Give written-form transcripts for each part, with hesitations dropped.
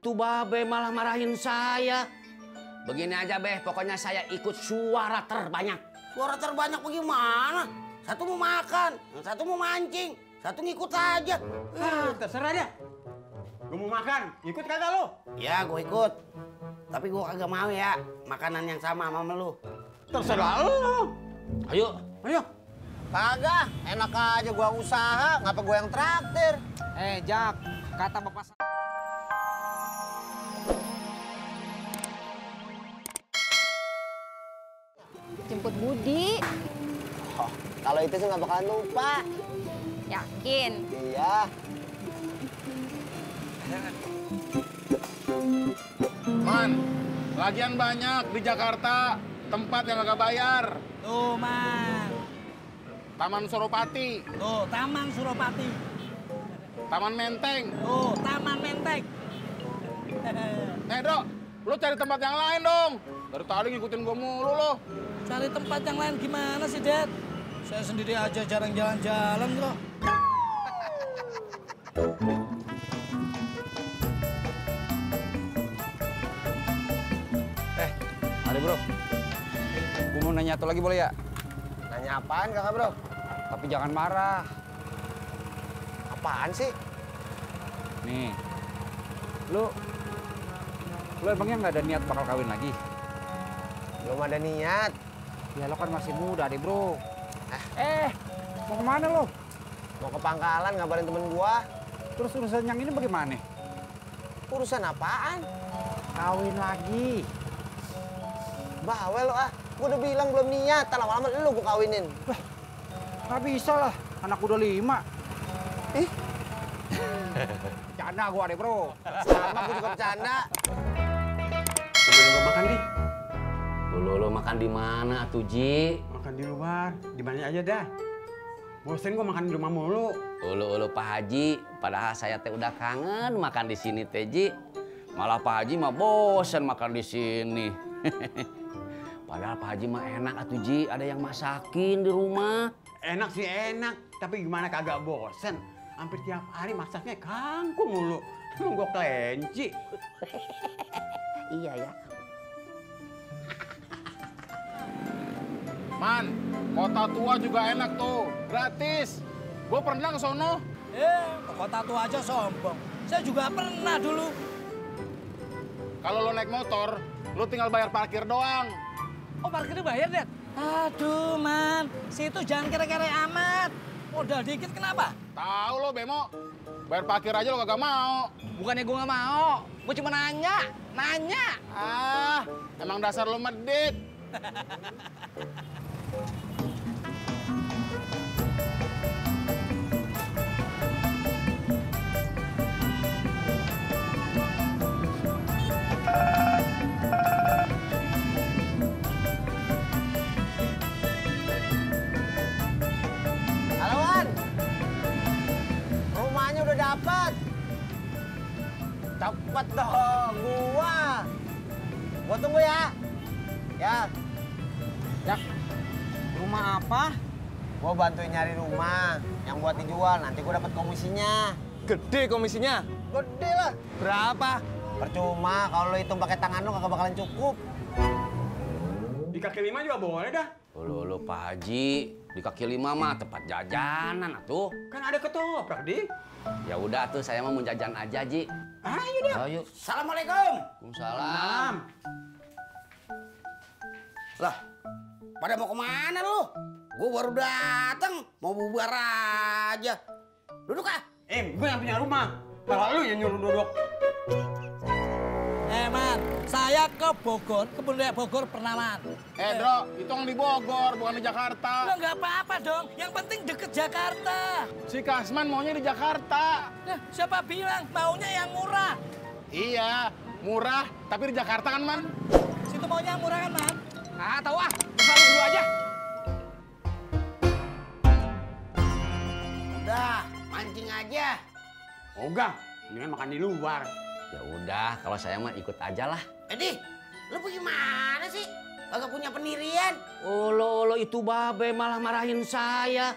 Itu Babe malah marahin saya. Begini aja Beh, pokoknya saya ikut suara terbanyak. Suara terbanyak bagaimana? Satu mau makan, yang satu mau mancing, satu ngikut saja. Terserah dia. Gue mau makan, ikut kagak lo? Ya, gue ikut. Tapi gue kagak mau ya makanan yang sama lu. Terserah lo. Ayo. Kagak, enak aja gua usaha, ngapa gua yang traktir? Jak, kata bapak saya. Jemput Budi. Oh, kalau itu sih nggak bakalan lupa. Yakin? Iya. Man, lagian banyak di Jakarta tempat yang agak bayar. Tuh, Man. Taman Suropati, Tuh, Taman Suropati. Taman Menteng. Tuh, Taman Menteng. Dok, lu cari tempat yang lain dong. Dari tadi ngikutin gua mulu lo. Cari tempat yang lain gimana sih, Dad? Saya sendiri aja jarang jalan-jalan kok. Mari bro. Gue mau nanya satu lagi boleh ya? Nanya apaan kakak bro? Tapi jangan marah. Apaan sih? Nih, lu emangnya nggak ada niat bakal kawin lagi? Belum ada niat. Ya lo kan masih muda deh bro. Mau kemana lo? Mau ke Pangkalan ngabarin temen gua. Terus urusan yang ini bagaimana? Urusan apaan? Kawin lagi. Bawel lo ah. Gua udah bilang belum niat. Lama-lama lu gua kawinin. Nggak bisa lah, anak udah 5. Ih, Canda gua deh bro. sama gua juga bercanda. Temen gua makan di. Lo makan di mana tuh, Ji? Makan di luar, di mana aja dah. Bosen gua makan di rumah mulu. Ulu Pak Haji, padahal saya teh udah kangen makan di sini teh, Ji. Malah Pak Haji mah bosen makan di sini. Padahal Pak Haji mah enak atuh, Ji, ada yang masakin di rumah. Enak sih enak, tapi gimana kagak bosen? Hampir tiap hari masaknya kangkung mulu. Emang gua kelenci. Iya ya. Man, kota tua juga enak tuh, gratis. Gue pernah ke sono. Ke kota tua aja sombong. Saya juga pernah dulu. Kalau lo naik motor, lo tinggal bayar parkir doang. Oh, parkirnya bayar, Dad? Aduh, Man. Situ jangan kere-kere amat. Modal dikit kenapa? Tahu lo Bemo, bayar parkir aja lo kagak mau. Bukannya gue nggak mau. Gue cuma nanya. Ah, emang dasar lo medit. Halo Wan. Rumahnya udah dapet. Cepet dong gua tunggu ya. Ya. Jak, rumah apa? Gua bantuin nyari rumah yang buat dijual, nanti gua dapat komisinya. Gede komisinya. Gede lah. Berapa? Percuma kalau lo hitung pakai tangan lo kagak bakalan cukup. Di kaki 5 juga boleh dah. Ulu Pak Haji, di kaki 5 mah tempat jajanan atuh. Kan ada ketoprak di. Ya udah tuh, saya mau jajan aja, Ji. Ayo dah. Ayo. Assalamualaikum. Waalaikumsalam. Lah, pada mau kemana lu? Gue baru datang, mau bubar aja. Duduk ah. Gue yang punya rumah. Kalau lu yang nyuruh duduk. Man, saya ke Bogor, kebun raya Bogor pernah, Man. Dro, itu yang di Bogor, bukan di Jakarta. Lo nggak apa-apa dong, yang penting deket Jakarta. Si Kasman maunya di Jakarta. Nah, siapa bilang maunya yang murah? Iya, murah, tapi di Jakarta kan, Man? Situ maunya yang murah kan, Man? Ah, tahu ah. Terserah lu dulu aja. Udah, mancing aja. Ogah, mendingan makan di luar. Ya udah, kalau saya mah ikut aja lah. Edi, lu gimana sih? Kagak punya pendirian. Ulu itu Babe malah marahin saya.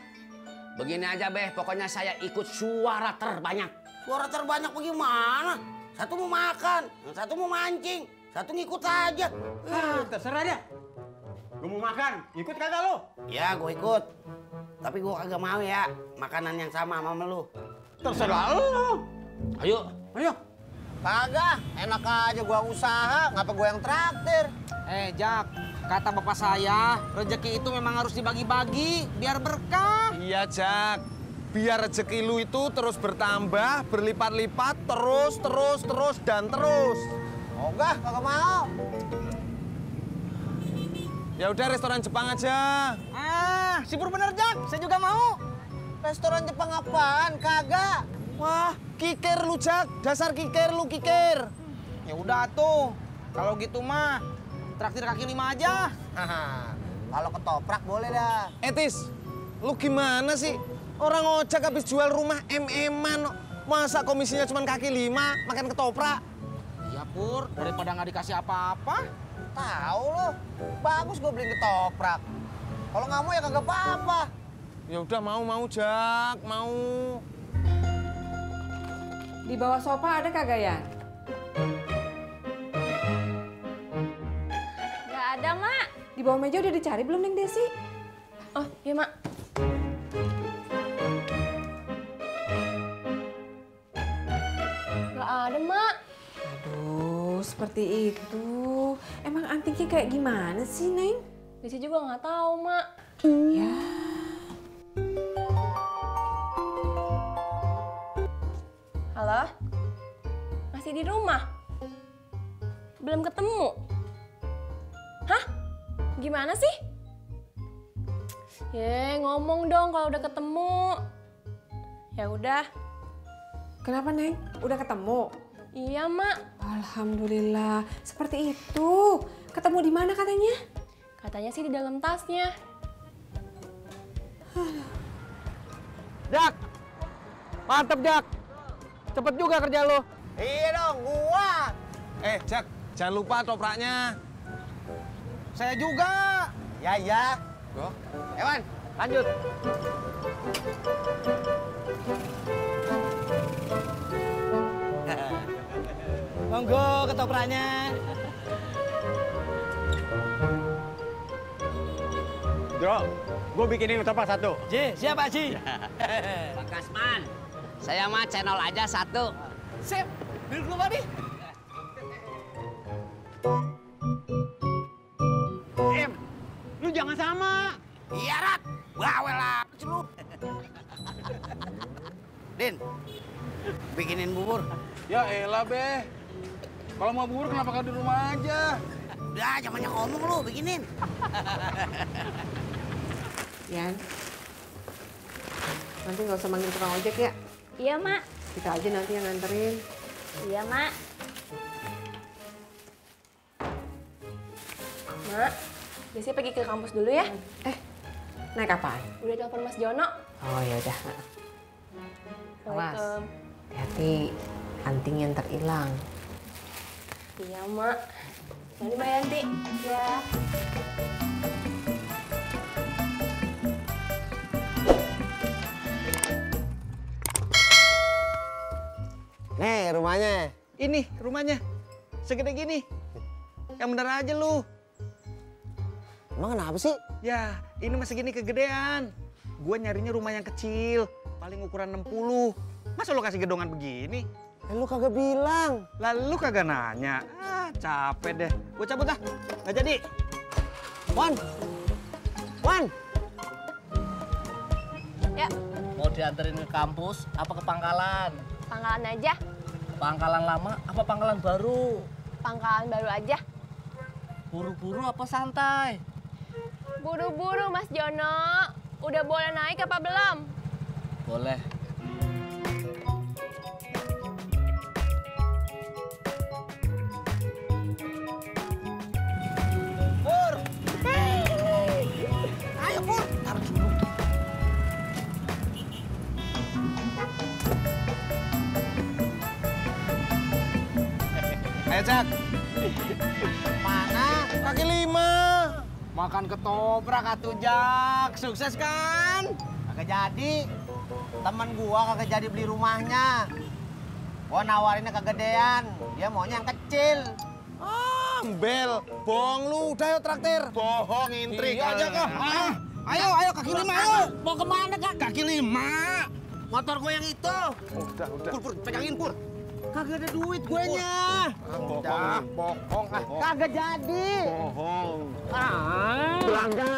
Begini aja Beh, pokoknya saya ikut suara terbanyak. Suara terbanyak bagaimana? Satu mau makan, yang satu mau mancing, satu ngikut aja. Terserah dia. Gue mau makan, ikut kagak lo? Ya, gue ikut. Tapi gue kagak mau ya makanan yang sama sama lu. Terserah lo. Ayo. Ayo. Kagak, enak aja gua usaha, ngapa gua yang traktir? Jak, kata bapak saya, rezeki itu memang harus dibagi-bagi biar berkah. Iya, Jak. Biar rezeki lu itu terus bertambah, berlipat-lipat, terus, dan terus. Ogah, kagak mau. Ya udah restoran Jepang aja. Sipur bener, Jak. Saya juga mau. Restoran Jepang apaan? Kagak. Wah, kikir lu, Jak. Dasar kikir lu, kikir. Ya udah tuh. Kalau gitu mah traktir kaki 5 aja. Haha, kalau ketoprak boleh dah. Etis, lu gimana sih? Orang ojek habis jual rumah MM-an. Masa komisinya cuma kaki 5, makan ketoprak? Iya, Pur. Daripada nggak dikasih apa-apa. Tahu lo, bagus gua beli ketoprak. Kalau nggak mau ya kagak apa-apa. Ya udah mau Jak, mau. Di bawah sofa ada kagak ya? Nggak ada, Mak. Di bawah meja udah dicari belum, Neng Desi? Oh, iya, Mak. Nggak ada, Mak. Aduh, seperti itu. Emang antiknya kayak gimana sih, Neng? Desi juga nggak tahu, Mak. Ya. Halo? Masih di rumah? Belum ketemu? Hah? Gimana sih? Ngomong dong kalau udah ketemu. Ya udah. Kenapa, Neng? Udah ketemu? Iya, Mak. Alhamdulillah. Seperti itu. Ketemu di mana katanya? Katanya sih di dalam tasnya. Jak, mantep Jak. Cepet juga kerja lo. Iya dong, gua. Jak, jangan lupa topraknya. Saya juga. Ya. Ewan, lanjut. Monggo ketopraknya. Bro, gue bikinin ketoprak 1. Ji, siapa Ji? Pak Kasman, saya mah channel aja 1. Sip, duduk dulu Pak nih. Lu jangan sama. Iya, Rat. Bawel apa sih lu? Din, bikinin bubur. Ya elah, Be. Kalau mau bubur kenapa nggak di rumah aja? Udah, jangan banyak ngomong lu, bikinin. Yan. Nanti nggak usah manggil tukang ojek ya. Iya, Mak. Kita aja nanti yang nganterin. Iya, Mak. Mak, Desi pergi ke kampus dulu ya. Naik apaan? Udah telepon Mas Jono. Oh ya udah. Awas. Assalamualaikum. Hati-hati, antingnya ntar hilang. Iya, Mak. Nanti Mbak Yanti. Ya. Nih rumahnya. Ini rumahnya. Segede gini. Yang bener aja lu. Emang kenapa sih? Ya, ini masih gini kegedean. Gue nyarinya rumah yang kecil. Paling ukuran 60. Masa lu kasih gedongan begini? Lu kagak bilang. Lalu kagak nanya. Capek deh. Gue cabut dah. Nggak jadi. Wan. Ya, Mau dianterin ke kampus apa ke pangkalan? pangkalan aja. Pangkalan lama apa pangkalan baru? Pangkalan baru aja. Buru-buru apa santai? Buru-buru, Mas Jono. Udah boleh naik apa belum? Boleh. Pur. Ayo, Pur. Taruh dulu. Ayo Jak. Mana? Kaki 5. Makan ketoprak atuh Jak. Sukses kan? Kagak jadi. Temen gua kagak jadi beli rumahnya. Gua nawarinnya kegedean, dia maunya yang kecil. Bel, bohong lu, udah yuk traktir. Bohong, intrik Iya. aja kok. Ayo, kaki lima ayo. Mau kemana kak? Kaki lima. Motor gue yang itu. Udah. Pur, pegangin Pur. Kagak ada duit gue nya. Bohong. Kagak jadi. Bohong. Belangga.